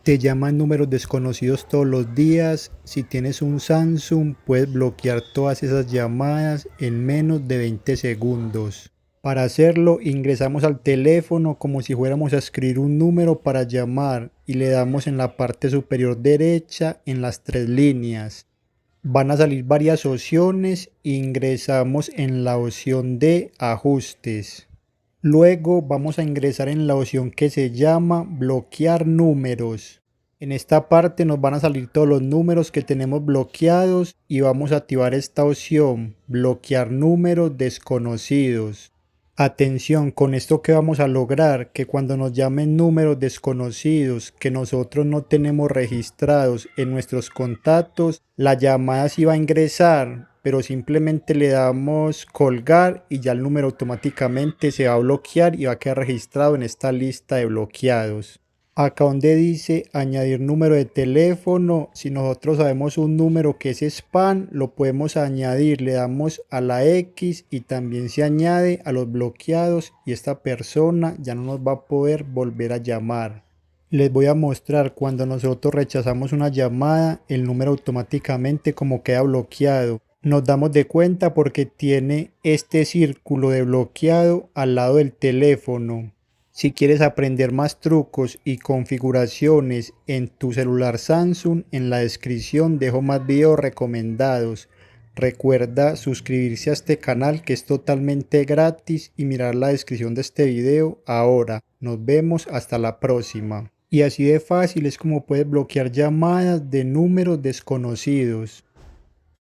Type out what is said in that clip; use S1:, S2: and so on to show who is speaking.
S1: Te llaman números desconocidos todos los días. Si tienes un Samsung, puedes bloquear todas esas llamadas en menos de 20 segundos. Para hacerlo, ingresamos al teléfono como si fuéramos a escribir un número para llamar y le damos en la parte superior derecha en las tres líneas. Van a salir varias opciones e ingresamos en la opción de ajustes. Luego vamos a ingresar en la opción que se llama bloquear números. En esta parte nos van a salir todos los números que tenemos bloqueados y vamos a activar esta opción, bloquear números desconocidos. Atención, con esto que vamos a lograr, que cuando nos llamen números desconocidos que nosotros no tenemos registrados en nuestros contactos, la llamada sí va a ingresar, pero simplemente le damos colgar y ya el número automáticamente se va a bloquear y va a quedar registrado en esta lista de bloqueados. Acá donde dice añadir número de teléfono, si nosotros sabemos un número que es spam, lo podemos añadir, le damos a la X y también se añade a los bloqueados y esta persona ya no nos va a poder volver a llamar. Les voy a mostrar cuando nosotros rechazamos una llamada, el número automáticamente como queda bloqueado. Nos damos de cuenta porque tiene este círculo de bloqueado al lado del teléfono. Si quieres aprender más trucos y configuraciones en tu celular Samsung, en la descripción dejo más videos recomendados. Recuerda suscribirse a este canal que es totalmente gratis y mirar la descripción de este video ahora. Nos vemos hasta la próxima. Y así de fácil es como puedes bloquear llamadas de números desconocidos.